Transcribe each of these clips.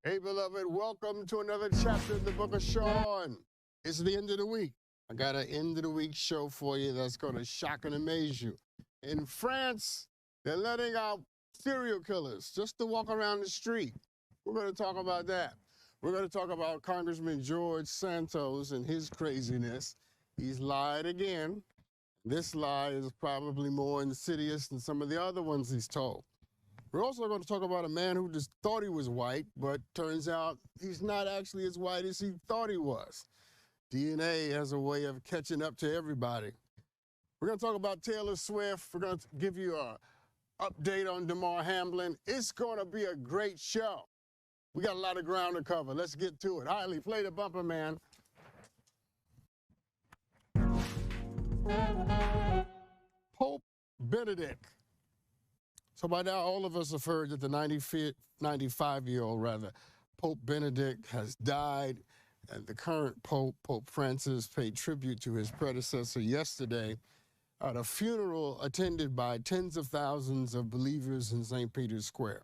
Hey, beloved, welcome to another chapter in the book of Sean. It's the end of the week. I got an end of the week show for you that's going to shock and amaze you. In France, they're letting out serial killers just to walk around the street. We're going to talk about that. We're going to talk about Congressman George Santos and his craziness. He's lied again. This lie is probably more insidious than some of the other ones he's told. We're also going to talk about a man who just thought he was white, but turns out he's not actually as white as he thought he was. DNA has a way of catching up to everybody. We're going to talk about Taylor Swift. We're going to give you an update on Damar Hamlin. It's going to be a great show. We got a lot of ground to cover. Let's get to it. Highly, play the bumper, man. Pope Benedict. So by now, all of us have heard that the 95-year-old, Pope Benedict has died, and the current Pope, Pope Francis, paid tribute to his predecessor yesterday at a funeral attended by tens of thousands of believers in St. Peter's Square.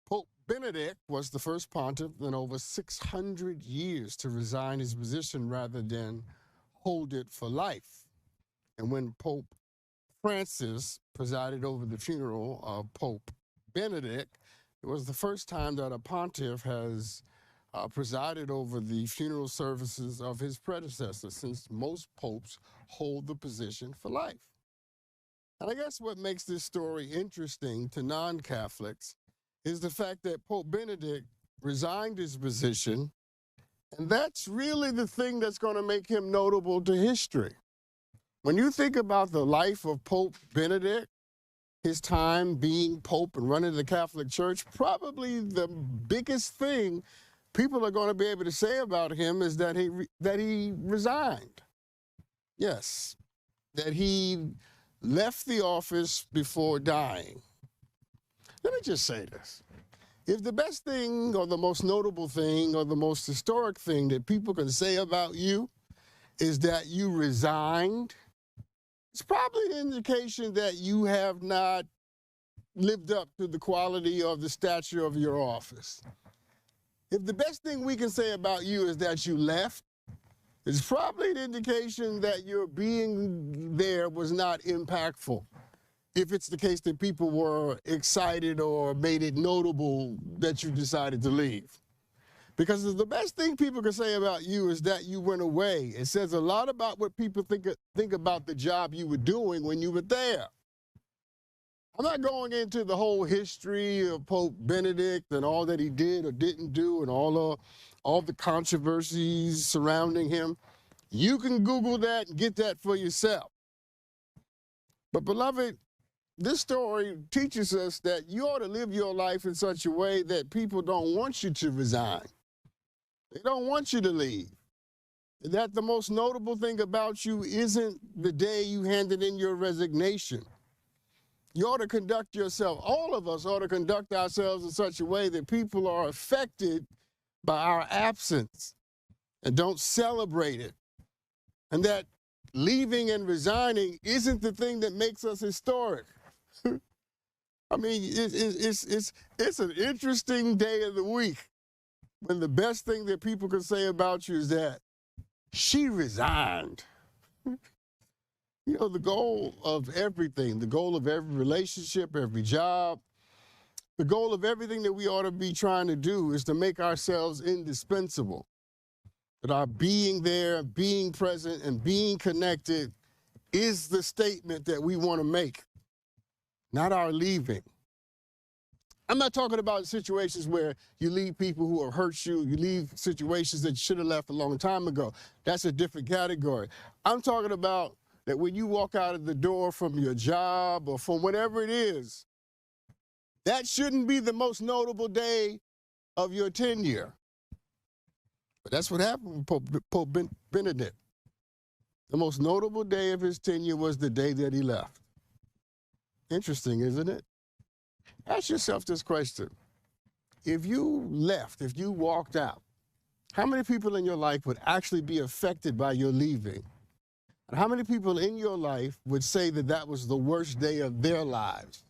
Pope Benedict was the first pontiff in over 600 years to resign his position rather than hold it for life. And when Pope Francis presided over the funeral of Pope Benedict, it was the first time that a pontiff has presided over the funeral services of his predecessor, since most popes hold the position for life. And I guess what makes this story interesting to non-Catholics is the fact that Pope Benedict resigned his position, and that's really the thing that's going to make him notable to history. When you think about the life of Pope Benedict, his time being Pope and running the Catholic Church, probably the biggest thing people are going to be able to say about him is that he resigned. Yes, that he left the office before dying. Let me just say this. If the best thing or the most notable thing or the most historic thing that people can say about you is that you resigned, it's probably an indication that you have not lived up to the quality or the stature of your office. If the best thing we can say about you is that you left, it's probably an indication that your being there was not impactful. If it's the case that people were excited or made it notable that you decided to leave. Because the best thing people can say about you is that you went away. It says a lot about what people think about the job you were doing when you were there. I'm not going into the whole history of Pope Benedict and all that he did or didn't do and all the controversies surrounding him. You can Google that and get that for yourself. But beloved, this story teaches us that you ought to live your life in such a way that people don't want you to resign. They don't want you to leave. That the most notable thing about you isn't the day you handed in your resignation. You ought to conduct yourself, all of us ought to conduct ourselves in such a way that people are affected by our absence and don't celebrate it. And that leaving and resigning isn't the thing that makes us historic. I mean, it's an interesting day of the week when the best thing that people can say about you is that she resigned. You know, the goal of everything, the goal of every relationship, every job, the goal of everything that we ought to be trying to do is to make ourselves indispensable. That our being there, being present, and being connected is the statement that we want to make, not our leaving. I'm not talking about situations where you leave people who have hurt you. You leave situations that you should have left a long time ago. That's a different category. I'm talking about that when you walk out of the door from your job or from whatever it is, that shouldn't be the most notable day of your tenure. But that's what happened with Pope Benedict. The most notable day of his tenure was the day that he left. Interesting, isn't it? Ask yourself this question. If you left, if you walked out, how many people in your life would actually be affected by your leaving? And how many people in your life would say that that was the worst day of their lives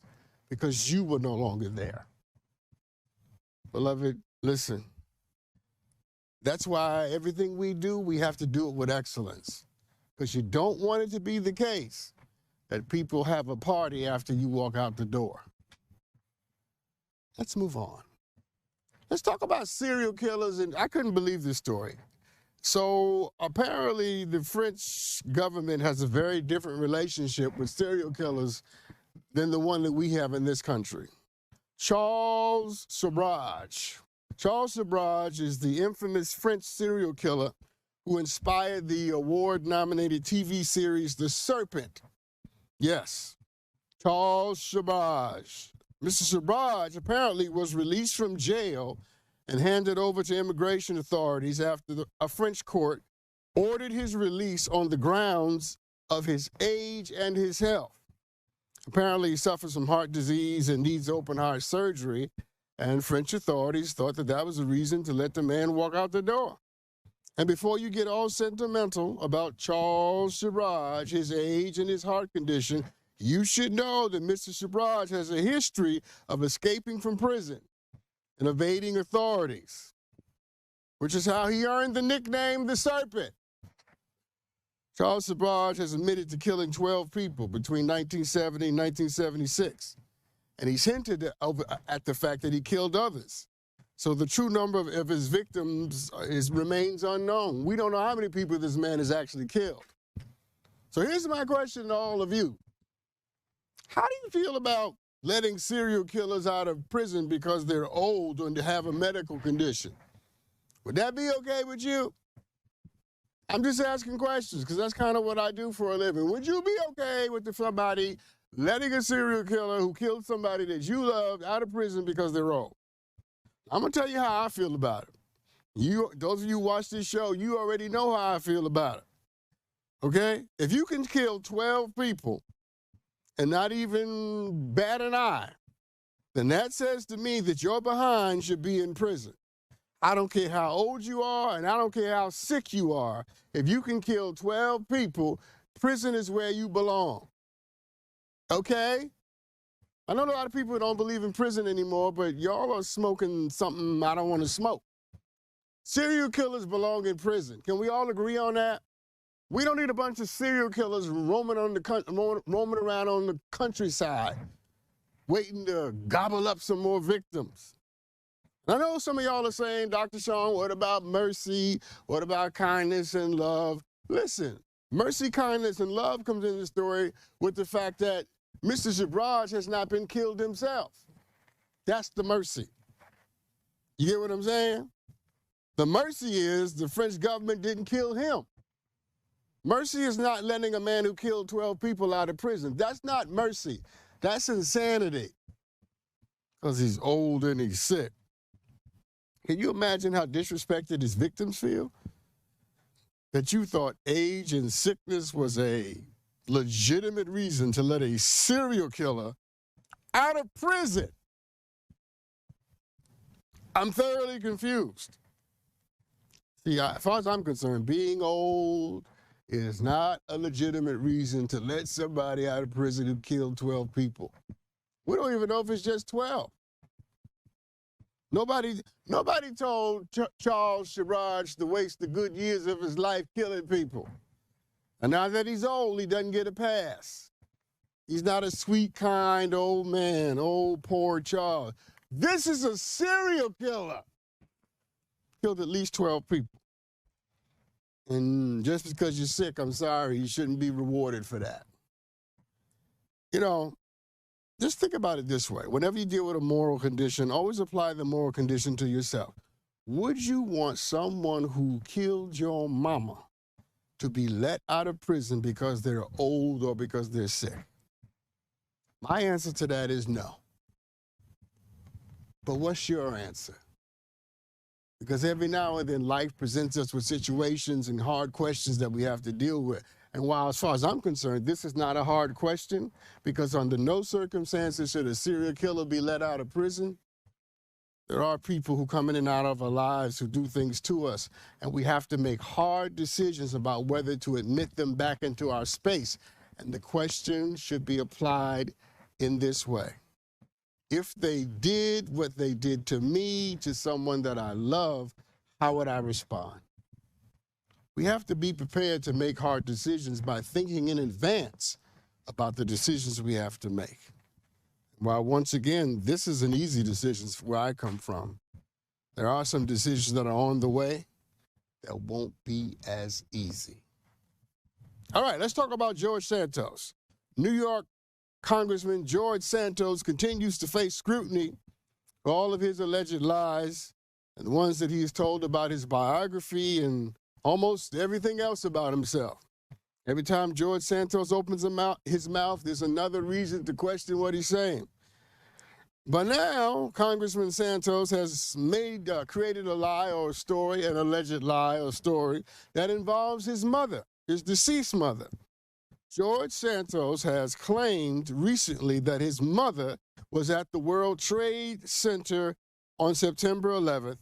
because you were no longer there? Beloved, Listen, that's why everything we do, we have to do it with excellence. Because you don't want it to be the case that people have a party after you walk out the door. Let's move on. Let's talk about serial killers, and I couldn't believe this story. So apparently the French government has a very different relationship with serial killers than the one that we have in this country. Charles Sabrage. Charles Sabrage is the infamous French serial killer who inspired the award-nominated TV series The Serpent. Yes, Charles Sabrage. Mr. Sabrage apparently was released from jail and handed over to immigration authorities after a French court ordered his release on the grounds of his age and his health. Apparently, he suffers from heart disease and needs open heart surgery, and French authorities thought that that was a reason to let the man walk out the door. And before you get all sentimental about Charles Sabrage, his age and his heart condition, you should know that Mr. Sabrage has a history of escaping from prison and evading authorities, which is how he earned the nickname The Serpent. Charles Sabrage has admitted to killing 12 people between 1970 and 1976, and he's hinted at the fact that he killed others. So the true number of his victims remains unknown. We don't know how many people this man has actually killed. So here's my question to all of you. How do you feel about letting serial killers out of prison because they're old or have a medical condition? Would that be okay with you? I'm just asking questions because that's kind of what I do for a living. Would you be okay with somebody letting a serial killer who killed somebody that you loved out of prison because they're old? I'm going to tell you how I feel about it. Those of you who watch this show, you already know how I feel about it. Okay? If you can kill 12 people and not even bat an eye, then that says to me that your behind should be in prison. I don't care how old you are, and I don't care how sick you are. If you can kill 12 people, prison is where you belong. Okay? I know a lot of people don't believe in prison anymore, but y'all are smoking something I don't want to smoke. Serial killers belong in prison. Can we all agree on that? We don't need a bunch of serial killers roaming around on the countryside, waiting to gobble up some more victims. I know some of y'all are saying, Dr. Sean, what about mercy? What about kindness and love? Listen, mercy, kindness, and love comes in the story with the fact that Mr. Sabrage has not been killed himself. That's the mercy. You get what I'm saying? The mercy is the French government didn't kill him. Mercy is not letting a man who killed 12 people out of prison. That's not mercy. That's insanity. Because he's old and he's sick. Can you imagine how disrespected his victims feel? That you thought age and sickness was a legitimate reason to let a serial killer out of prison. I'm thoroughly confused. See, as far as I'm concerned, being old is not a legitimate reason to let somebody out of prison who killed 12 people. We don't even know if it's just 12. Nobody told Charles Sabrage to waste the good years of his life killing people. And now that he's old, he doesn't get a pass. He's not a sweet, kind old man, old poor Charles. This is a serial killer. Killed at least 12 people. And just because you're sick, I'm sorry, you shouldn't be rewarded for that. You know, just think about it this way. Whenever you deal with a moral condition, always apply the moral condition to yourself. Would you want someone who killed your mama to be let out of prison because they're old or because they're sick? My answer to that is no. But what's your answer? Because every now and then life presents us with situations and hard questions that we have to deal with. And while, as far as I'm concerned, this is not a hard question, because under no circumstances should a serial killer be let out of prison. There are people who come in and out of our lives who do things to us, and we have to make hard decisions about whether to admit them back into our space. And the question should be applied in this way. If they did what they did to me, to someone that I love, how would I respond? We have to be prepared to make hard decisions by thinking in advance about the decisions we have to make. While once again, this is an easy decision where I come from, there are some decisions that are on the way that won't be as easy. All right, let's talk about George Santos. New York Congressman George Santos continues to face scrutiny for all of his alleged lies and the ones that he's told about his biography and almost everything else about himself. Every time George Santos opens his mouth, there's another reason to question what he's saying. But now, Congressman Santos has created a lie or a story, an alleged lie or story, that involves his mother, his deceased mother. George Santos has claimed recently that his mother was at the World Trade Center on September 11th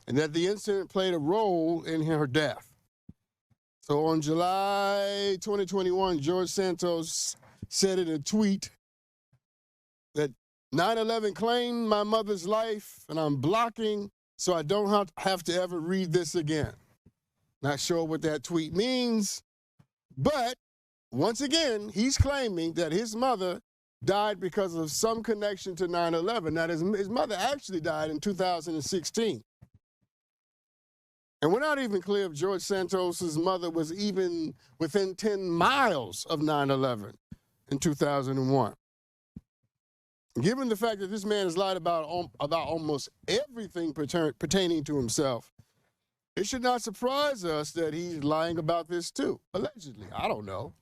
and that the incident played a role in her death. So on July 2021, George Santos said in a tweet that 9/11 claimed my mother's life and I'm blocking so I don't have to ever read this again. Not sure what that tweet means, but once again, he's claiming that his mother died because of some connection to 9/11. Now, his mother actually died in 2016. And we're not even clear if George Santos's mother was even within 10 miles of 9/11 in 2001. Given the fact that this man has lied about almost everything pertaining to himself, it should not surprise us that he's lying about this too, allegedly. I don't know.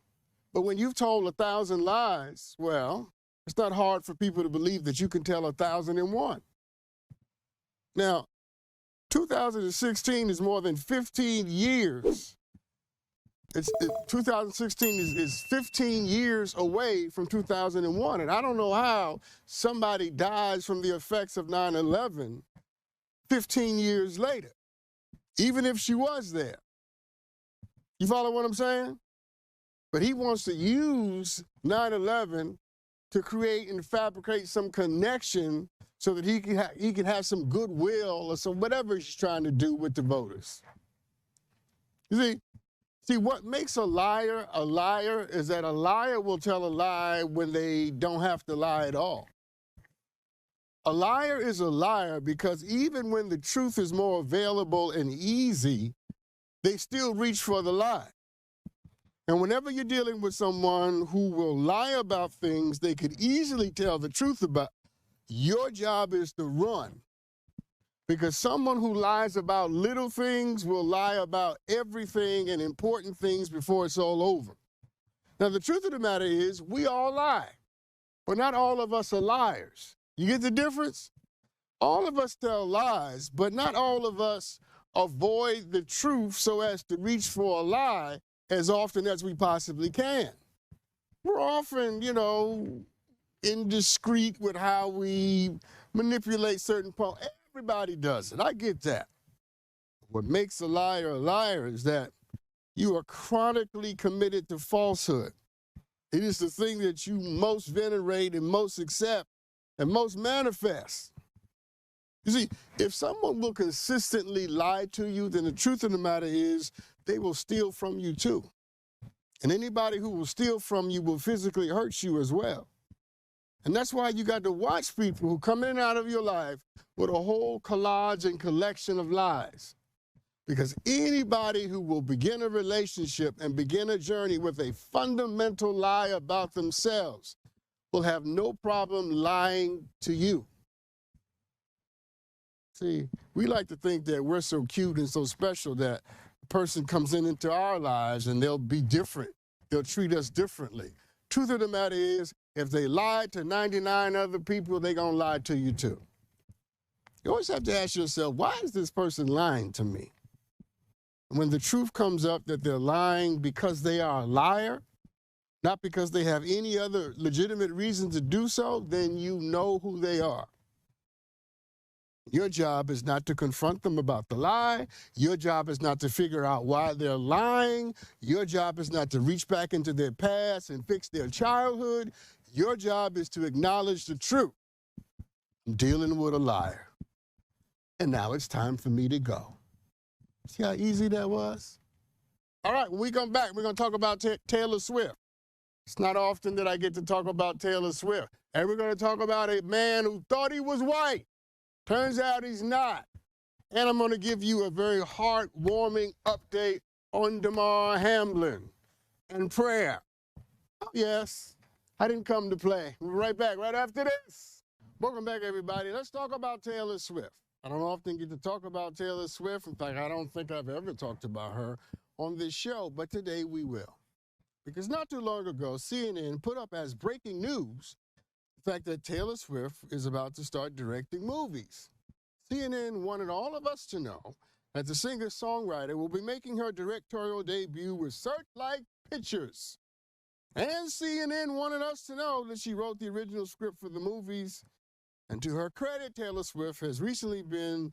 But when you've told 1,000 lies, well, it's not hard for people to believe that you can tell 1,001. Now, 2016 is more than 15 years. 2016 is 15 years away from 2001. And I don't know how somebody dies from the effects of 9/11 15 years later, even if she was there. You follow what I'm saying? But he wants to use 9/11 to create and fabricate some connection so that he can have some goodwill or some whatever he's trying to do with the voters. You see, what makes a liar is that a liar will tell a lie when they don't have to lie at all. A liar is a liar because even when the truth is more available and easy, they still reach for the lie. And whenever you're dealing with someone who will lie about things they could easily tell the truth about, your job is to run. Because someone who lies about little things will lie about everything and important things before it's all over. Now, the truth of the matter is, we all lie, but not all of us are liars. You get the difference? All of us tell lies, but not all of us avoid the truth so as to reach for a lie as often as we possibly can. We're often, indiscreet with how we manipulate certain points. Everybody does it. I get that. What makes a liar is that you are chronically committed to falsehood. It is the thing that you most venerate and most accept and most manifest. You see, if someone will consistently lie to you, then the truth of the matter is they will steal from you too. And anybody who will steal from you will physically hurt you as well. And that's why you got to watch people who come in and out of your life with a whole collage and collection of lies. Because anybody who will begin a relationship and begin a journey with a fundamental lie about themselves will have no problem lying to you. See, we like to think that we're so cute and so special that a person comes into our lives and they'll be different. They'll treat us differently. Truth of the matter is, if they lied to 99 other people, they're going to lie to you too. You always have to ask yourself, why is this person lying to me? When the truth comes up that they're lying because they are a liar, not because they have any other legitimate reason to do so, then you know who they are. Your job is not to confront them about the lie. Your job is not to figure out why they're lying. Your job is not to reach back into their past and fix their childhood. Your job is to acknowledge the truth. I'm dealing with a liar. And now it's time for me to go. See how easy that was? All right, when we come back, we're going to talk about Taylor Swift. It's not often that I get to talk about Taylor Swift. And we're going to talk about a man who thought he was white. Turns out he's not. And I'm going to give you a very heartwarming update on Damar Hamlin and prayer. Oh, yes, I didn't come to play. We'll be right back right after this. Welcome back, everybody. Let's talk about Taylor Swift. I don't often get to talk about Taylor Swift. In fact, I don't think I've ever talked about her on this show, but today we will. Because not too long ago, CNN put up as breaking news the fact that Taylor Swift is about to start directing movies. CNN wanted all of us to know that the singer-songwriter will be making her directorial debut with Searchlight Pictures. And CNN wanted us to know that she wrote the original script for the movies. And to her credit, Taylor Swift has recently been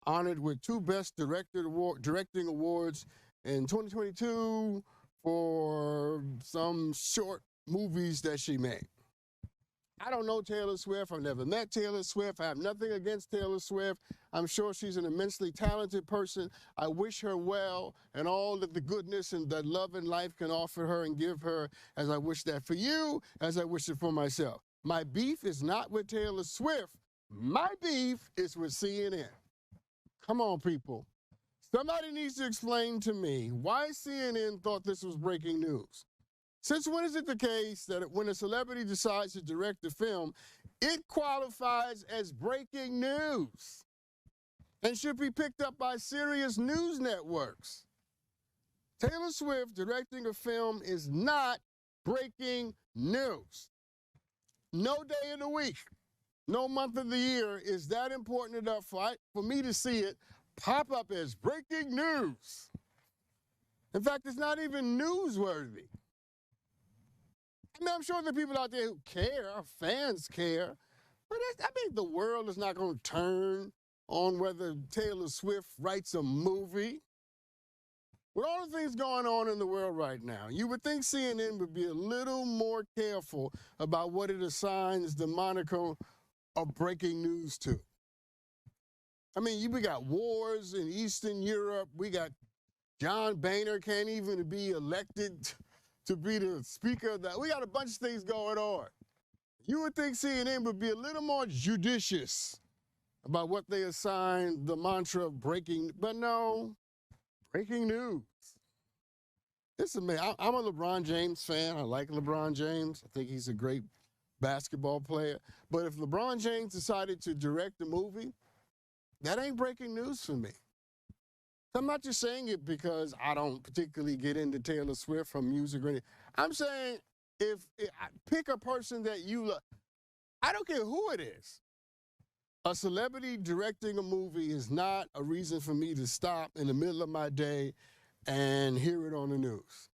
honored with 2 Best Directing Awards in 2022 for some short movies that she made. I don't know Taylor Swift. I've never met Taylor Swift. I have nothing against Taylor Swift. I'm sure she's an immensely talented person. I wish her well and all of the goodness and that love and life can offer her and give her, as I wish that for you, as I wish it for myself. My beef is not with Taylor Swift. My beef is with CNN. Come on, people. Somebody needs to explain to me why CNN thought this was breaking news. Since when is it the case that when a celebrity decides to direct a film, it qualifies as breaking news and should be picked up by serious news networks? Taylor Swift directing a film is not breaking news. No day in the week, no month of the year is that important enough for me to see it pop up as breaking news. In fact, it's not even newsworthy. I mean, I'm sure there are people out there who care, fans care, but I mean, the world is not going to turn on whether Taylor Swift writes a movie. With all the things going on in the world right now, you would think CNN would be a little more careful about what it assigns the moniker of breaking news to. I mean, we got wars in Eastern Europe. We got John Boehner can't even be elected to be the speaker of that. We got a bunch of things going on. You would think CNN would be a little more judicious about what they assign the mantra of breaking, but no, breaking news. Listen, man, I'm a LeBron James fan. I like LeBron James. I think he's a great basketball player. But if LeBron James decided to direct a movie, that ain't breaking news for me. I'm not just saying it because I don't particularly get into Taylor Swift from music or anything. I'm saying if pick a person that you love. I don't care who it is. A celebrity directing a movie is not a reason for me to stop in the middle of my day and hear it on the news.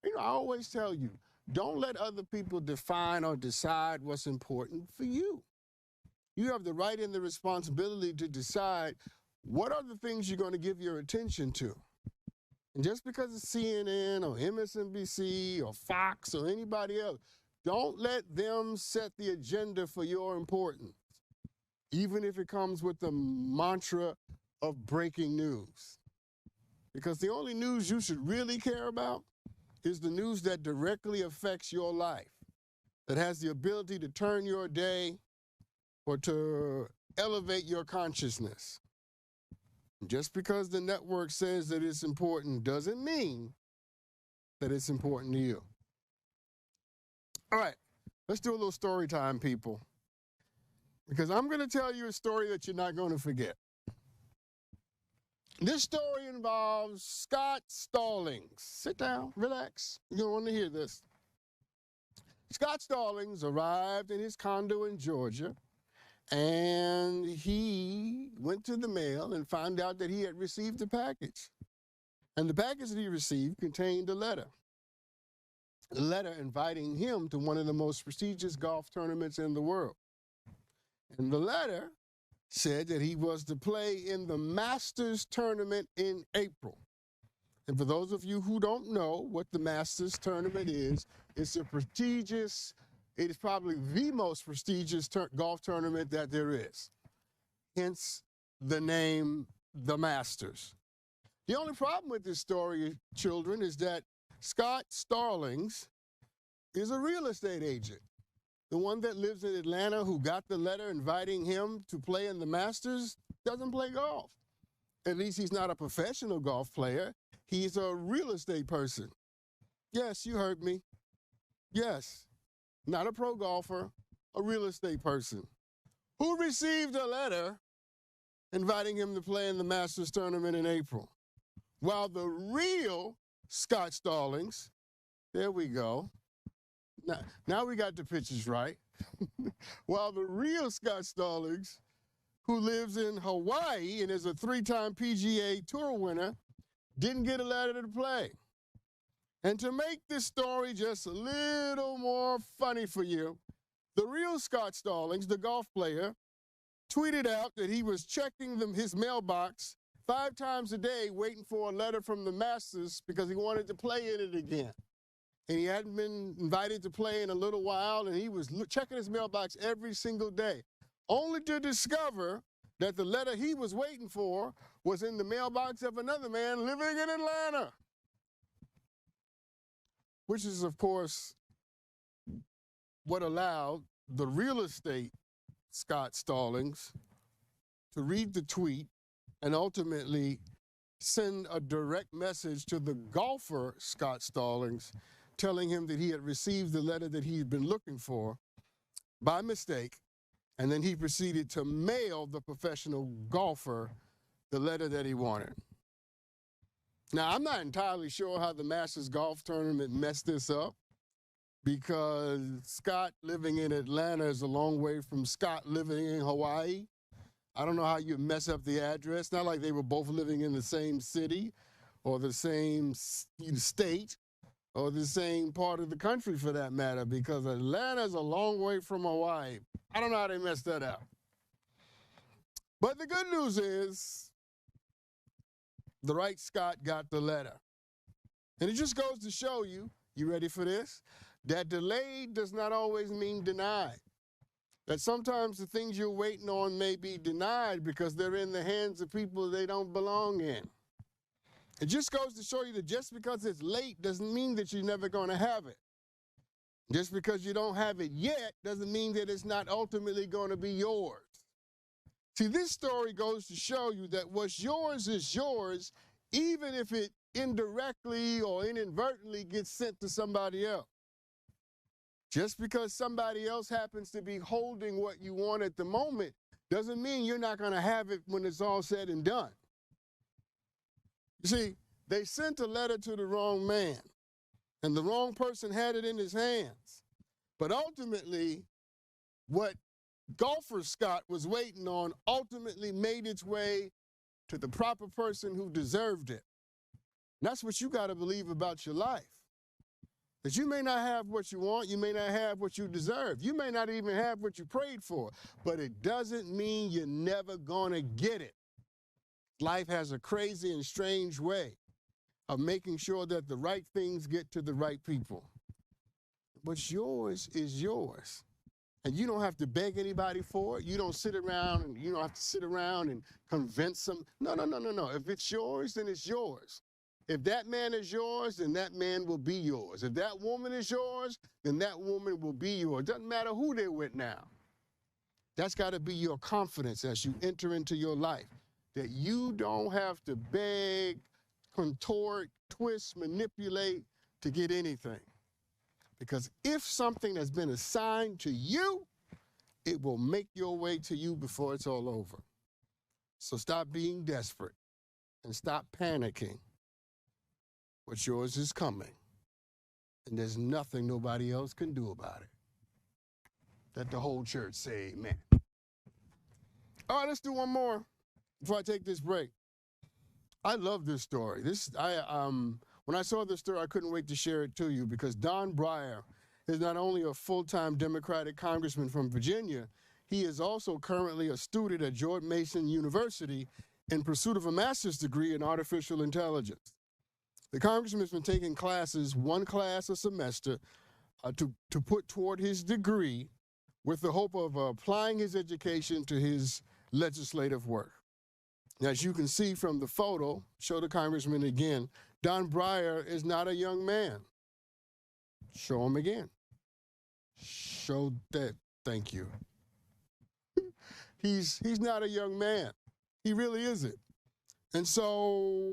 You know, I always tell you, don't let other people define or decide what's important for you. You have the right and the responsibility to decide what are the things you're going to give your attention to. And just because it's CNN or MSNBC or Fox or anybody else, don't let them set the agenda for your importance, even if it comes with the mantra of breaking news. Because the only news you should really care about is the news that directly affects your life, that has the ability to turn your day or to elevate your consciousness. Just because the network says that it's important doesn't mean that it's important to you. All right, let's do a little story time, people. Because I'm going to tell you a story that you're not going to forget. This story involves Scott Stallings. Sit down, relax. You don't want to hear this. Scott Stallings arrived in his condo in Georgia, and he went to the mail and found out that he had received a package. And the package that he received contained a letter inviting him to one of the most prestigious golf tournaments in the world. And the letter said that he was to play in the Masters tournament in April. And for those of you who don't know what the Masters tournament is, it's a prestigious It is probably the most prestigious golf tournament that there is. Hence the name, the Masters. The only problem with this story, children, is that Scott Stallings is a real estate agent. The one that lives in Atlanta who got the letter inviting him to play in the Masters doesn't play golf. At least he's not a professional golf player. He's a real estate person. Yes, you heard me. Yes, not a pro golfer, a real estate person who received a letter inviting him to play in the Masters tournament in April. While the real Scott Stallings, there we go. Now we got the pictures right. While the real Scott Stallings, who lives in Hawaii and is a 3-time PGA Tour winner, didn't get a letter to play. And to make this story just a little more funny for you, the real Scott Stallings, the golf player, tweeted out that he was checking his mailbox 5 times a day waiting for a letter from the Masters because he wanted to play in it again. And he hadn't been invited to play in a little while, and he was checking his mailbox every single day, only to discover that the letter he was waiting for was in the mailbox of another man living in Atlanta. Which is, of course, what allowed the real estate Scott Stallings to read the tweet and ultimately send a direct message to the golfer Scott Stallings telling him that he had received the letter that he had been looking for by mistake, and then he proceeded to mail the professional golfer the letter that he wanted. Now, I'm not entirely sure how the Masters Golf Tournament messed this up, because Scott living in Atlanta is a long way from Scott living in Hawaii. I don't know how you mess up the address. Not like they were both living in the same city or the same state or the same part of the country for that matter, because Atlanta is a long way from Hawaii. I don't know how they messed that up. But the good news is the right Scott got the letter. And it just goes to show you, you ready for this? That delayed does not always mean denied. That sometimes the things you're waiting on may be denied because they're in the hands of people they don't belong in. It just goes to show you that just because it's late doesn't mean that you're never going to have it. Just because you don't have it yet doesn't mean that it's not ultimately going to be yours. See, this story goes to show you that what's yours is yours, even if it indirectly or inadvertently gets sent to somebody else. Just because somebody else happens to be holding what you want at the moment doesn't mean you're not going to have it when it's all said and done. You see, they sent a letter to the wrong man, and the wrong person had it in his hands. But ultimately, what golfer Scott was waiting on ultimately made its way to the proper person who deserved it. And that's what you got to believe about your life. That you may not have what you want, you may not have what you deserve, you may not even have what you prayed for, but it doesn't mean you're never gonna get it. Life has a crazy and strange way of making sure that the right things get to the right people. What's yours is yours. And you don't have to beg anybody for it. You don't sit around and you don't have to sit around and convince them. No. If it's yours, then it's yours. If that man is yours, then that man will be yours. If that woman is yours, then that woman will be yours. Doesn't matter who they're with now. That's got to be your confidence as you enter into your life, that you don't have to beg, contort, twist, manipulate to get anything. Because if something has been assigned to you, it will make your way to you before it's all over. So stop being desperate and stop panicking. What's yours is coming, and there's nothing nobody else can do about it. Let the whole church say amen. All right, let's do one more before I take this break. I love this story. When I saw this story, I couldn't wait to share it to you, because Don Breyer is not only a full-time Democratic congressman from Virginia, he is also currently a student at George Mason University in pursuit of a master's degree in artificial intelligence. The congressman has been taking classes, one class a semester, to put toward his degree with the hope of applying his education to his legislative work. As you can see from the photo, show the congressman again, Don Breyer is not a young man. Show him again. Show that, thank you. He's not a young man. He really isn't. And so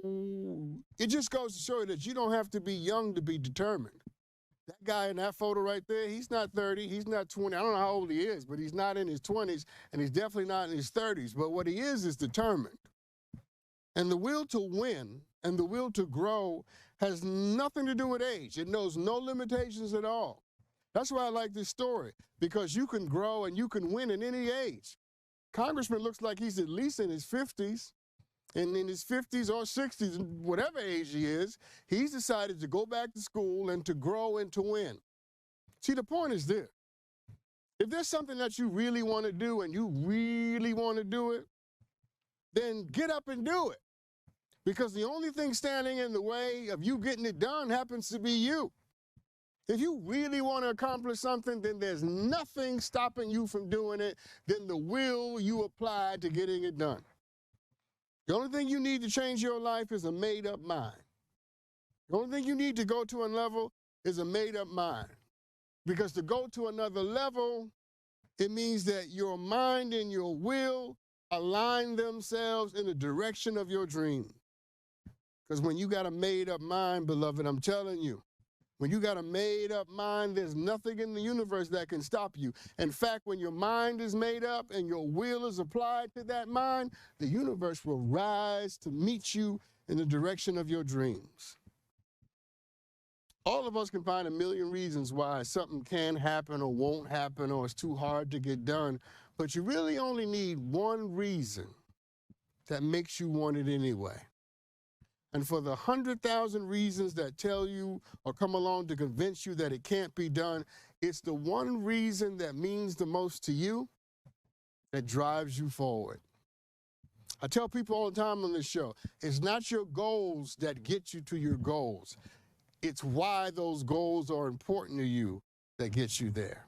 it just goes to show you that you don't have to be young to be determined. That guy in that photo right there, he's not 30, he's not 20. I don't know how old he is, but he's not in his 20s, and he's definitely not in his 30s. But what he is determined. And the will to win and the will to grow has nothing to do with age. It knows no limitations at all. That's why I like this story, because you can grow and you can win at any age. Congressman looks like he's at least in his 50s. And in his 50s or 60s, whatever age he is, he's decided to go back to school and to grow and to win. See, the point is this. If there's something that you really want to do and you really want to do it, then get up and do it. Because the only thing standing in the way of you getting it done happens to be you. If you really want to accomplish something, then there's nothing stopping you from doing it than the will you apply to getting it done. The only thing you need to change your life is a made-up mind. The only thing you need to go to a level is a made-up mind. Because to go to another level, it means that your mind and your will align themselves in the direction of your dream. Because when you got a made-up mind, beloved, I'm telling you, when you got a made-up mind, there's nothing in the universe that can stop you. In fact, when your mind is made up and your will is applied to that mind, the universe will rise to meet you in the direction of your dreams. All of us can find a million reasons why something can happen or won't happen or it's too hard to get done, but you really only need one reason that makes you want it anyway. And for the 100,000 reasons that tell you or come along to convince you that it can't be done, it's the one reason that means the most to you that drives you forward. I tell people all the time on this show, it's not your goals that get you to your goals. It's why those goals are important to you that gets you there.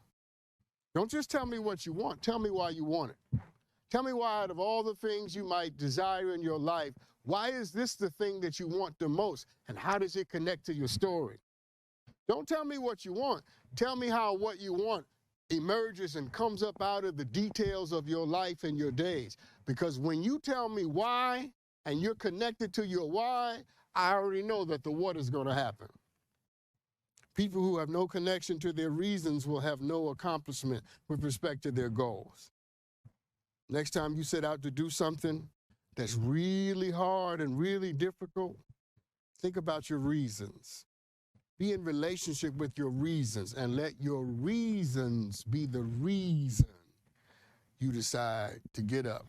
Don't just tell me what you want. Tell me why you want it. Tell me why, out of all the things you might desire in your life, why is this the thing that you want the most, and how does it connect to your story? Don't tell me what you want. Tell me how what you want emerges and comes up out of the details of your life and your days. Because when you tell me why, and you're connected to your why, I already know that the what is going to happen. People who have no connection to their reasons will have no accomplishment with respect to their goals. Next time you set out to do something that's really hard and really difficult, think about your reasons. Be in relationship with your reasons and let your reasons be the reason you decide to get up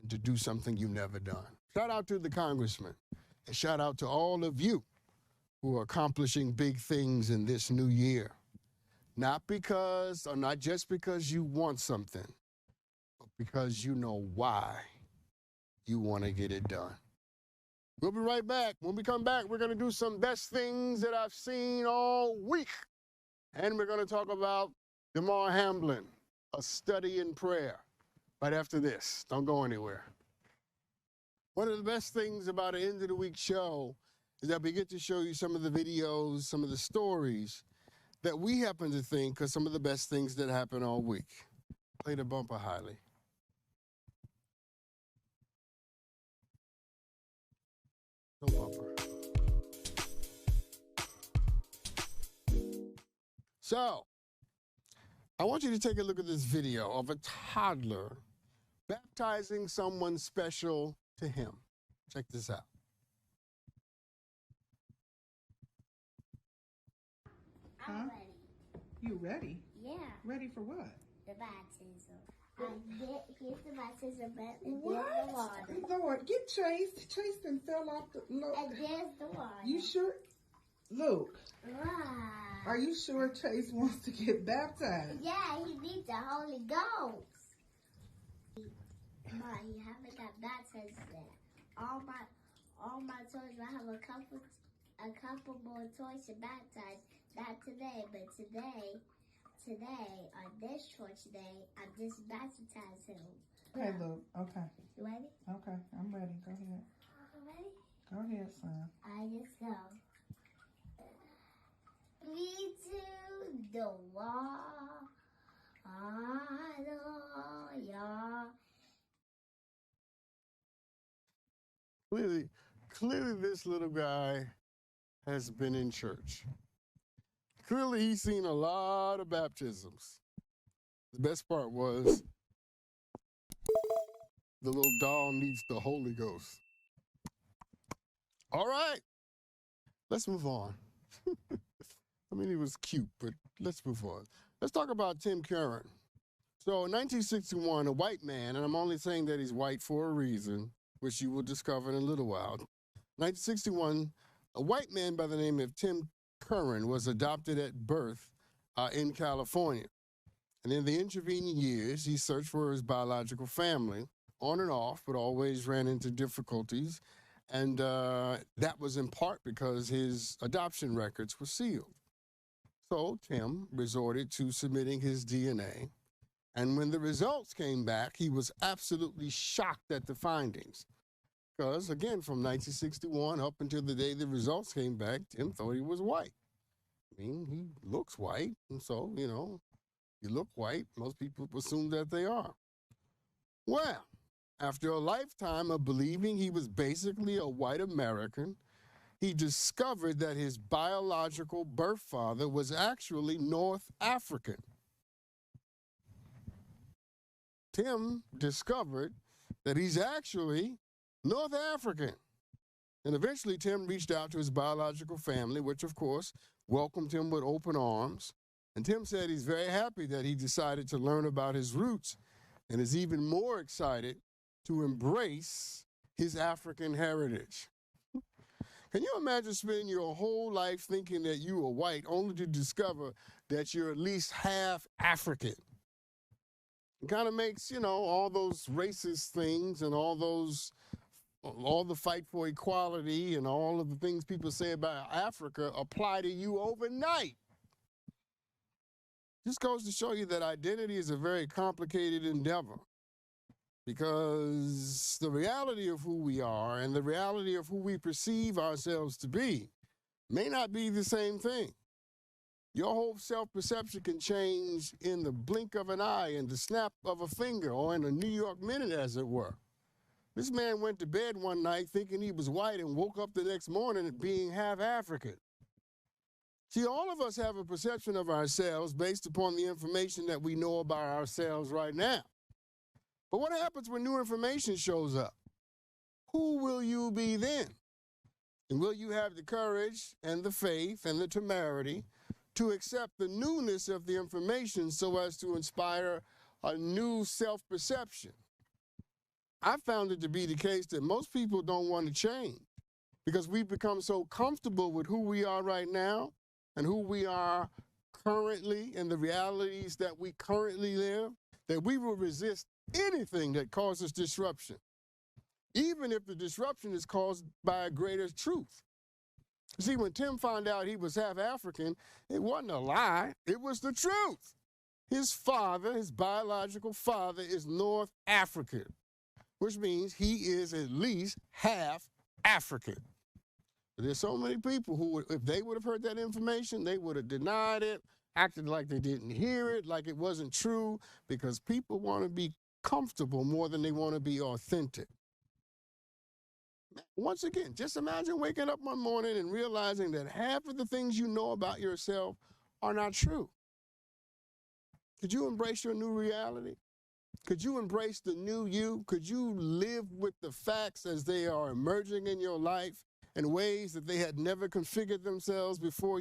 and to do something you've never done. Shout out to the congressman and shout out to all of you who are accomplishing big things in this new year. Not because, or not just because you want something, but because you know why you want to get it done. We'll be right back. When we come back, we're going to do some best things that I've seen all week. And we're going to talk about Damar Hamlin, a study in prayer, right after this. Don't go anywhere. One of the best things about an end of the week show is that we get to show you some of the videos, some of the stories that we happen to think are some of the best things that happen all week. Play the bumper, Hiley. No bumper. So, I want you to take a look at this video of a toddler baptizing someone special to him. Check this out. I'm ready. You ready? Yeah. Ready for what? The baptism. Here's the baptism, and What? there's the water. Lord, get Chase. Chase done fell off the load. And there's the water. You sure? Luke, Wow. are you sure Chase wants to get baptized? Yeah, he needs the Holy Ghost. But he haven't got baptized yet. All my toys, I have a couple more toys to baptize. Not today, but today, on this church day, I just baptized him. Okay, look. Okay. You ready? Okay, I'm ready. Go ahead. Ready? Go ahead, son. I just go. Me to the wall. Hallelujah. Clearly, this little guy has been in church. Clearly, he's seen a lot of baptisms. The best part was the little doll needs the Holy Ghost. All right, let's move on. I mean, he was cute, but let's move on. Let's talk about Tim Curran. So in 1961, a white man, and I'm only saying that he's white for a reason, which you will discover in a little while. 1961, a white man by the name of Tim Curran was adopted at birth in California. And in the intervening years, he searched for his biological family on and off, but always ran into difficulties. And that was in part because his adoption records were sealed. So Tim resorted to submitting his DNA. And when the results came back, he was absolutely shocked at the findings. Because, again, from 1961 up until the day the results came back, Tim thought he was white. I mean, he looks white, and so, you look white, most people assume that they are. Well, after a lifetime of believing he was basically a white American, he discovered that his biological birth father was actually North African. Tim discovered that he's actually North African. And eventually Tim reached out to his biological family, which of course welcomed him with open arms. And Tim said he's very happy that he decided to learn about his roots and is even more excited to embrace his African heritage. Can you imagine spending your whole life thinking that you are white only to discover that you're at least half African? It kind of makes, all those racist things and all the fight for equality and all of the things people say about Africa apply to you overnight. Just goes to show you that identity is a very complicated endeavor, because the reality of who we are and the reality of who we perceive ourselves to be may not be the same thing. Your whole self-perception can change in the blink of an eye, in the snap of a finger, or in a New York minute, as it were. This man went to bed one night thinking he was white and woke up the next morning being half African. See, all of us have a perception of ourselves based upon the information that we know about ourselves right now. But what happens when new information shows up? Who will you be then? And will you have the courage and the faith and the temerity to accept the newness of the information so as to inspire a new self-perception? I found it to be the case that most people don't want to change because we've become so comfortable with who we are right now and who we are currently and the realities that we currently live, that we will resist anything that causes disruption, even if the disruption is caused by a greater truth. See, when Tim found out he was half African, it wasn't a lie, it was the truth. His father, his biological father, is North African, which means he is at least half African. But there's so many people who, if they would have heard that information, they would have denied it, acted like they didn't hear it, like it wasn't true, because people want to be comfortable more than they want to be authentic. Once again, just imagine waking up one morning and realizing that half of the things you know about yourself are not true. Could you embrace your new reality? Could you embrace the new you? Could you live with the facts as they are emerging in your life in ways that they had never configured themselves before?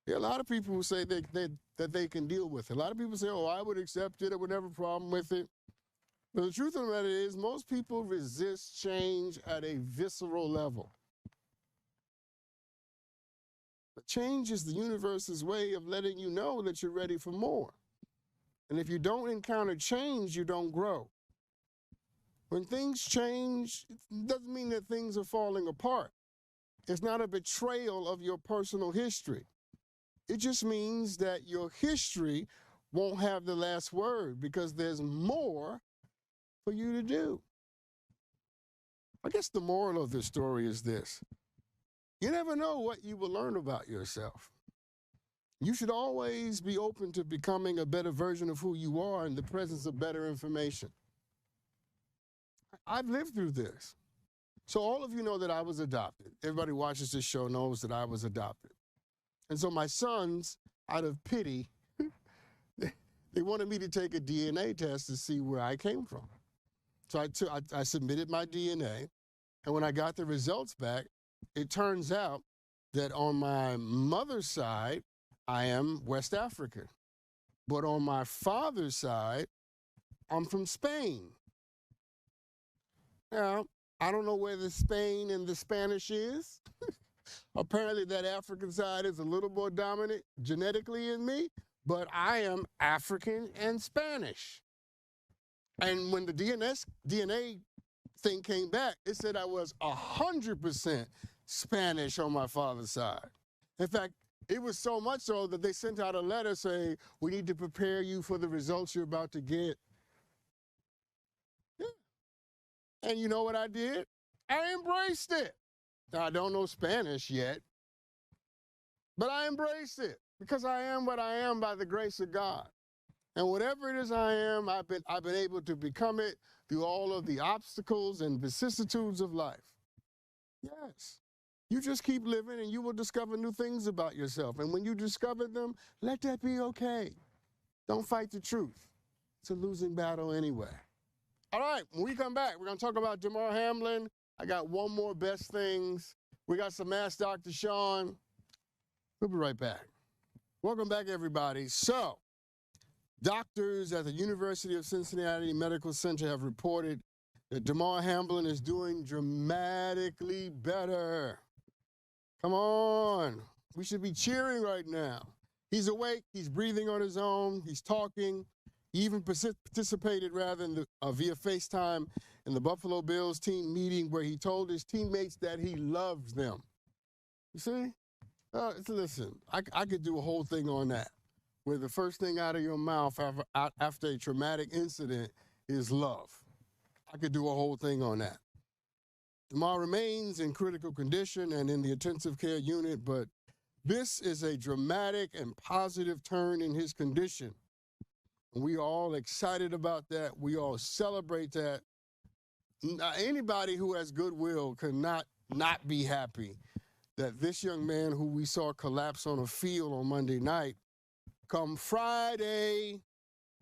There are a lot of people who say that they can deal with it. A lot of people say, oh, I would accept it, I would have a problem with it. But the truth of the matter is, most people resist change at a visceral level. But change is the universe's way of letting you know that you're ready for more. And if you don't encounter change, you don't grow. When things change, it doesn't mean that things are falling apart. It's not a betrayal of your personal history. It just means that your history won't have the last word because there's more for you to do. I guess the moral of this story is this. You never know what you will learn about yourself. You should always be open to becoming a better version of who you are in the presence of better information. I've lived through this. So all of you know that I was adopted. Everybody who watches this show knows that I was adopted. And so my sons, out of pity, they wanted me to take a DNA test to see where I came from. So I submitted my DNA, and when I got the results back, it turns out that on my mother's side, I am West African. But on my father's side, I'm from Spain. Now, I don't know where the Spain and the Spanish is. Apparently that African side is a little more dominant genetically in me, but I am African and Spanish. And when the DNA thing came back, it said I was 100% Spanish on my father's side. In fact, it was so much so that they sent out a letter saying, we need to prepare you for the results you're about to get. Yeah. And you know what I did? I embraced it. Now, I don't know Spanish yet, but I embraced it because I am what I am by the grace of God. And whatever it is I am, I've been able to become it through all of the obstacles and vicissitudes of life. Yes. You just keep living and you will discover new things about yourself. And when you discover them, let that be okay. Don't fight the truth. It's a losing battle anyway. All right, when we come back, we're going to talk about Damar Hamlin. I got one more best things. We got some Ask Dr. Sean. We'll be right back. Welcome back, everybody. So, doctors at the University of Cincinnati Medical Center have reported that Damar Hamlin is doing dramatically better. Come on. We should be cheering right now. He's awake. He's breathing on his own. He's talking. He even participated via FaceTime in the Buffalo Bills team meeting where he told his teammates that he loves them. You see? Listen, I could do a whole thing on that, where the first thing out of your mouth after a traumatic incident is love. I could do a whole thing on that. Damar remains in critical condition and in the intensive care unit, but this is a dramatic and positive turn in his condition. And we are all excited about that. We all celebrate that. Anybody who has goodwill cannot not be happy that this young man who we saw collapse on a field on Monday night, come Friday,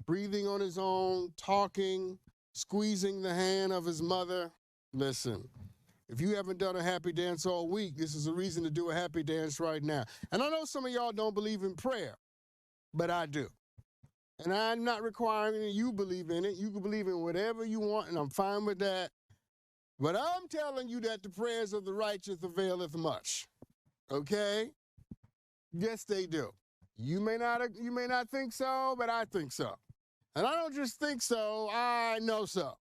breathing on his own, talking, squeezing the hand of his mother. Listen, if you haven't done a happy dance all week, this is a reason to do a happy dance right now. And I know some of y'all don't believe in prayer, but I do. And I'm not requiring that you believe in it. You can believe in whatever you want, and I'm fine with that. But I'm telling you that the prayers of the righteous availeth much. Okay? Yes, they do. You may not think so, but I think so. And I don't just think so, I know so.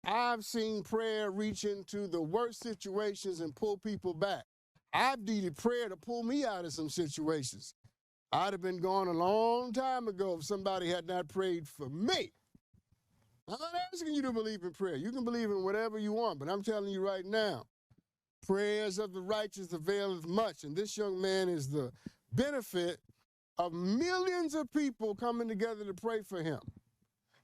I've seen prayer reach into the worst situations and pull people back. I've needed prayer to pull me out of some situations. I'd have been gone a long time ago if somebody had not prayed for me. I'm not asking you to believe in prayer. You can believe in whatever you want, but I'm telling you right now, prayers of the righteous availeth much. And this young man is the benefit of millions of people coming together to pray for him.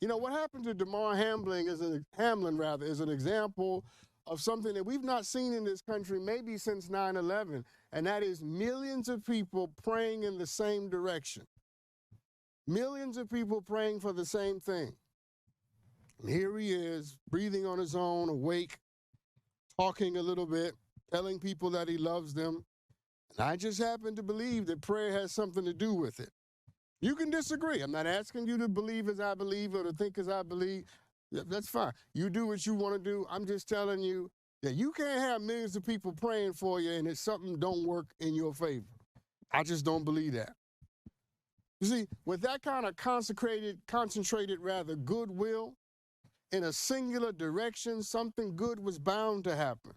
You know, what happened to Damar Hamlin is an example of something that we've not seen in this country maybe since 9/11, and that is millions of people praying in the same direction. Millions of people praying for the same thing. And here he is, breathing on his own, awake, talking a little bit, telling people that he loves them. And I just happen to believe that prayer has something to do with it. You can disagree. I'm not asking you to believe as I believe or to think as I believe. That's fine. You do what you want to do. I'm just telling you that you can't have millions of people praying for you and it's something don't work in your favor. I just don't believe that. You see, with that kind of concentrated goodwill in a singular direction, something good was bound to happen.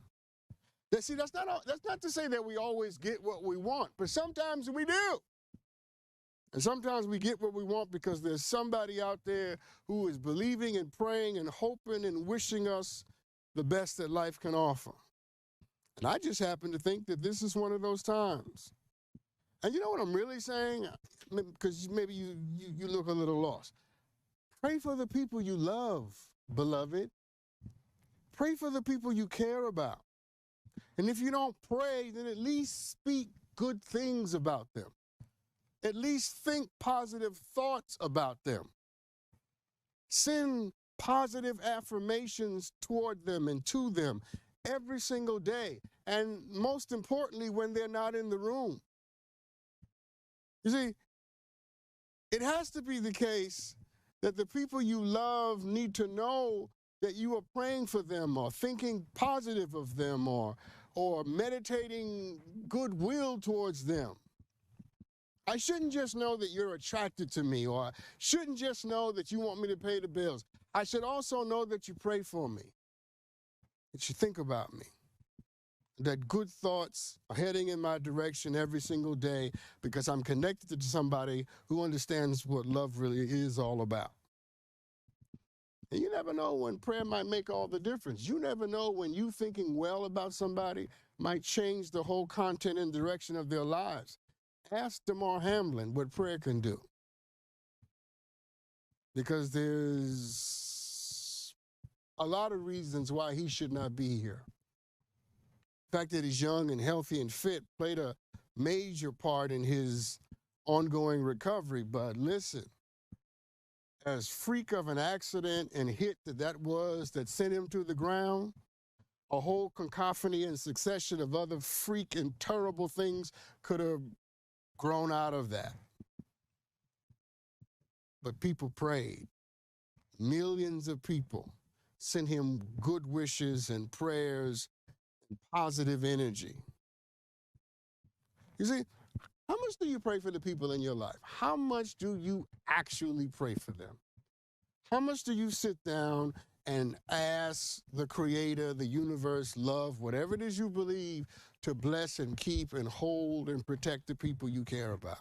See, that's not to say that we always get what we want, but sometimes we do. And sometimes we get what we want because there's somebody out there who is believing and praying and hoping and wishing us the best that life can offer. And I just happen to think that this is one of those times. And you know what I'm really saying? Because maybe you look a little lost. Pray for the people you love, beloved. Pray for the people you care about. And if you don't pray, then at least speak good things about them. At least think positive thoughts about them. Send positive affirmations toward them and to them every single day. And most importantly, when they're not in the room. You see, it has to be the case that the people you love need to know that you are praying for them or thinking positive of them or meditating goodwill towards them. I shouldn't just know that you're attracted to me, or I shouldn't just know that you want me to pay the bills. I should also know that you pray for me, that you think about me, that good thoughts are heading in my direction every single day because I'm connected to somebody who understands what love really is all about. And you never know when prayer might make all the difference. You never know when you thinking well about somebody might change the whole content and direction of their lives. Ask Damar Hamlin what prayer can do. Because there's a lot of reasons why he should not be here. The fact that he's young and healthy and fit played a major part in his ongoing recovery. But listen, as freak of an accident and hit that was that sent him to the ground, a whole cacophony and succession of other freak and terrible things could have grown out of that. But people prayed. Millions of people sent him good wishes and prayers and positive energy. You see, how much do you pray for the people in your life? How much do you actually pray for them? How much do you sit down and ask the Creator, the universe, love, whatever it is you believe, to bless and keep and hold and protect the people you care about?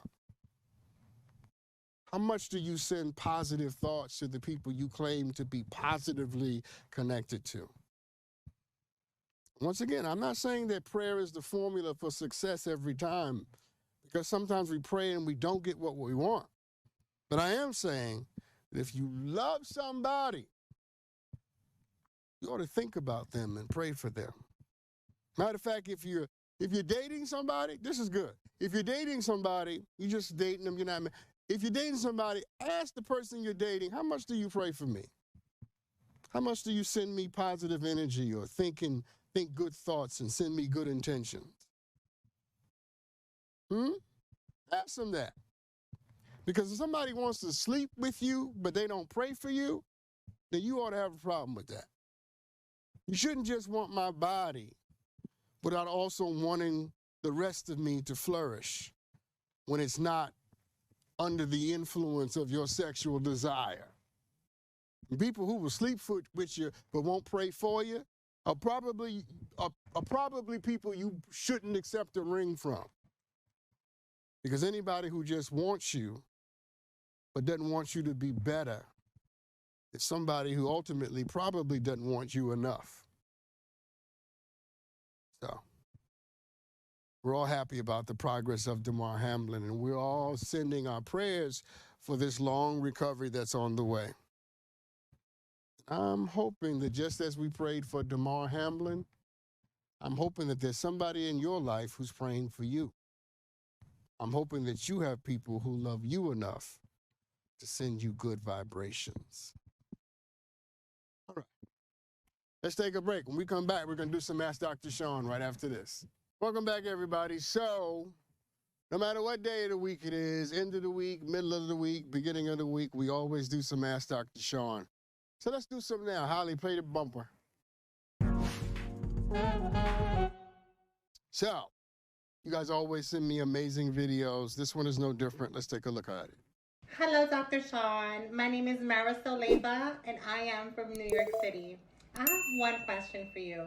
How much do you send positive thoughts to the people you claim to be positively connected to? Once again, I'm not saying that prayer is the formula for success every time, because sometimes we pray and we don't get what we want. But I am saying that if you love somebody, you ought to think about them and pray for them. Matter of fact, if you're dating somebody, this is good. If you're dating somebody, you're just dating them, you're not. If you're dating somebody, ask the person you're dating, how much do you pray for me? How much do you send me positive energy or think good thoughts and send me good intentions? Ask them that. Because if somebody wants to sleep with you, but they don't pray for you, then you ought to have a problem with that. You shouldn't just want my body without also wanting the rest of me to flourish when it's not under the influence of your sexual desire. People who will sleep with you but won't pray for you are probably people you shouldn't accept a ring from. Because anybody who just wants you but doesn't want you to be better is somebody who ultimately probably doesn't want you enough. So we're all happy about the progress of Damar Hamlin, and we're all sending our prayers for this long recovery that's on the way. I'm hoping that just as we prayed for Damar Hamlin, I'm hoping that there's somebody in your life who's praying for you. I'm hoping that you have people who love you enough to send you good vibrations. All right. Let's take a break. When we come back, we're going to do some Ask Dr. Sean right after this. Welcome back, everybody. So, no matter what day of the week it is, end of the week, middle of the week, beginning of the week, we always do some Ask Dr. Sean. So let's do some now. Holly, play the bumper. So, you guys always send me amazing videos. This one is no different. Let's take a look at it. Hello, Dr. Sean. My name is Marisol Leyva, and I am from New York City. I have one question for you.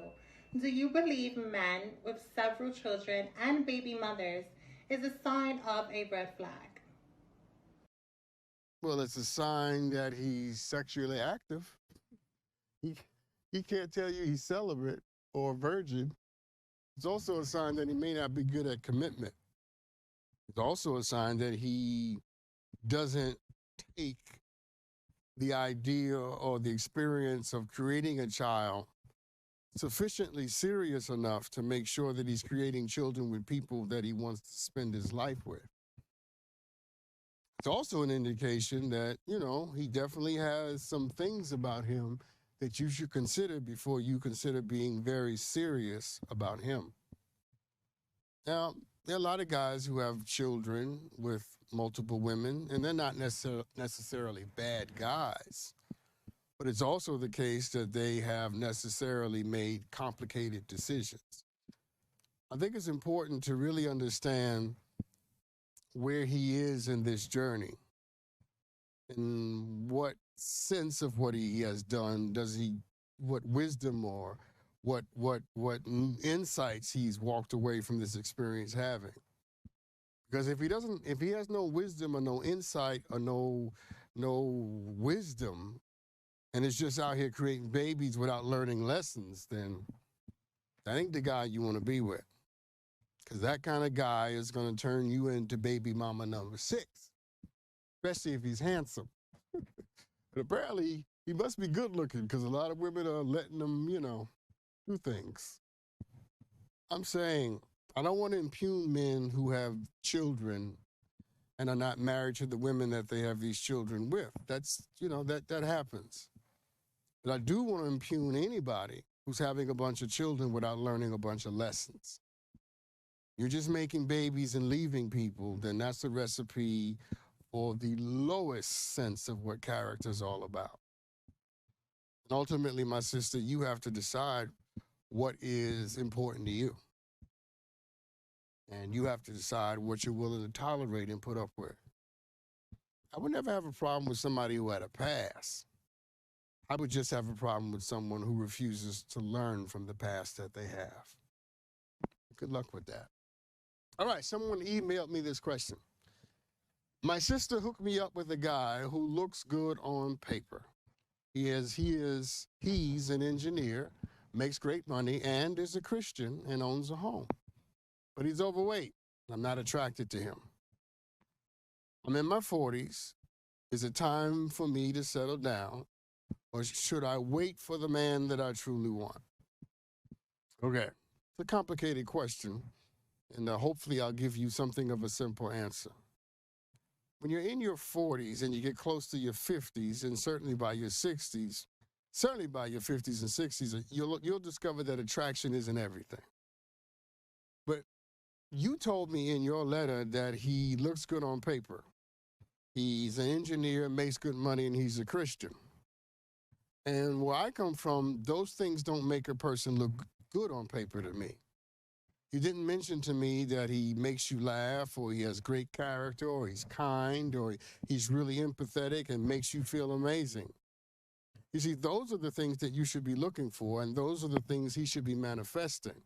Do you believe men with several children and baby mothers is a sign of a red flag? Well, it's a sign that he's sexually active. He, he can't tell you he's celibate or virgin. It's also a sign that he may not be good at commitment. It's also a sign that he doesn't take the idea or the experience of creating a child sufficiently serious enough to make sure that he's creating children with people that he wants to spend his life with. It's also an indication that, he definitely has some things about him that you should consider before you consider being very serious about him. Now, there are a lot of guys who have children with multiple women, and they're not necessarily bad guys. But it's also the case that they have necessarily made complicated decisions. I think it's important to really understand where he is in this journey and what sense of what he has done what wisdom or what insights he's walked away from this experience having. Because if he has no wisdom or no insight or no wisdom, and is just out here creating babies without learning lessons, then that ain't the guy you want to be with. Because that kind of guy is going to turn you into baby mama number 6, especially if he's handsome. But apparently, he must be good looking because a lot of women are letting him, do things. I'm saying, I don't want to impugn men who have children and are not married to the women that they have these children with. That's, that happens. But I do want to impugn anybody who's having a bunch of children without learning a bunch of lessons. You're just making babies and leaving people, then that's a recipe for the lowest sense of what character is all about. And ultimately, my sister, you have to decide what is important to you. And you have to decide what you're willing to tolerate and put up with. I would never have a problem with somebody who had a past. I would just have a problem with someone who refuses to learn from the past that they have. Good luck with that. All right, someone emailed me this question. My sister hooked me up with a guy who looks good on paper. He's an engineer, makes great money, and is a Christian and owns a home. But he's overweight. I'm not attracted to him. I'm in my 40s. Is it time for me to settle down? Or should I wait for the man that I truly want? Okay, it's a complicated question, and hopefully I'll give you something of a simple answer. When you're in your 40s and you get close to your 50s, and certainly by your 60s, certainly by your 50s and 60s, you'll discover that attraction isn't everything. But you told me in your letter that he looks good on paper. He's an engineer, makes good money, and he's a Christian. And where I come from, those things don't make a person look good on paper to me. You didn't mention to me that he makes you laugh, or he has great character, or he's kind, or he's really empathetic and makes you feel amazing. You see, those are the things that you should be looking for, and those are the things he should be manifesting.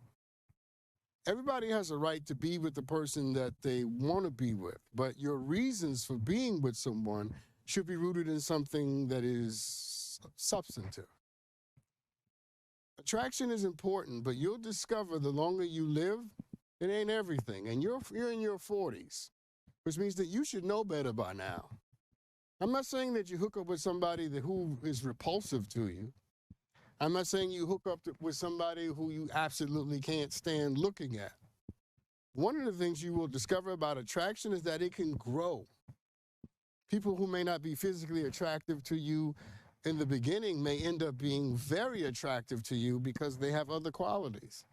Everybody has a right to be with the person that they want to be with, but your reasons for being with someone should be rooted in something that is substantive. Attraction is important, but you'll discover the longer you live, it ain't everything. And you're in your 40s, which means that you should know better by now. I'm not saying that you hook up with somebody who is repulsive to you. I'm not saying you hook up with somebody who you absolutely can't stand looking at. One of the things you will discover about attraction is that it can grow. People who may not be physically attractive to you in the beginning may end up being very attractive to you because they have other qualities.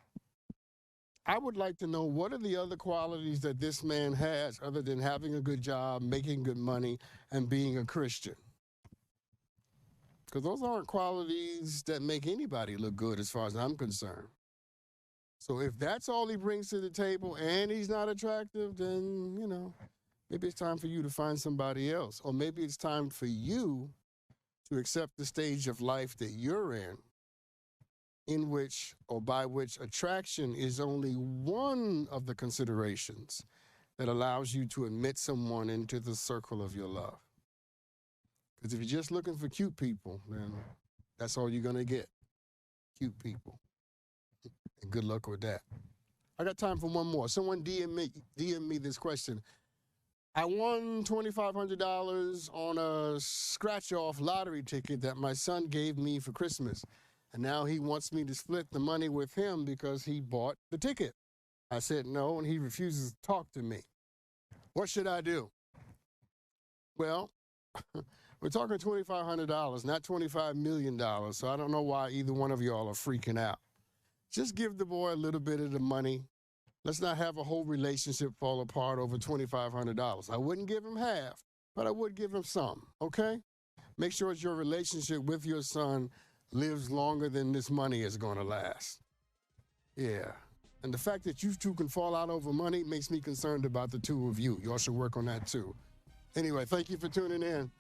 I would like to know, what are the other qualities that this man has other than having a good job, making good money, and being a Christian? Because those aren't qualities that make anybody look good as far as I'm concerned. So if that's all he brings to the table and he's not attractive, then, maybe it's time for you to find somebody else. Or maybe it's time for you to accept the stage of life that you're in in which or by which attraction is only one of the considerations that allows you to admit someone into the circle of your love. Because if you're just looking for cute people, then that's all you're going to get. Cute people. And good luck with that. I got time for one more. Someone DM me this question. I won $2,500 on a scratch-off lottery ticket that my son gave me for Christmas. And now he wants me to split the money with him because he bought the ticket. I said no, and he refuses to talk to me. What should I do? Well, we're talking $2,500, not $25 million, so I don't know why either one of y'all are freaking out. Just give the boy a little bit of the money. Let's not have a whole relationship fall apart over $2,500. I wouldn't give him half, but I would give him some, okay? Make sure that your relationship with your son lives longer than this money is going to last. Yeah. And the fact that you two can fall out over money makes me concerned about the two of you. Y'all should work on that too. Anyway, thank you for tuning in.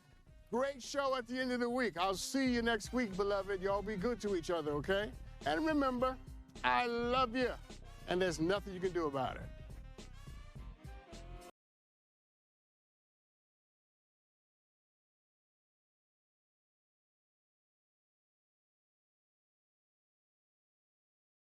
Great show at the end of the week. I'll see you next week, beloved. Y'all be good to each other, okay? And remember, I love you. And there's nothing you can do about it.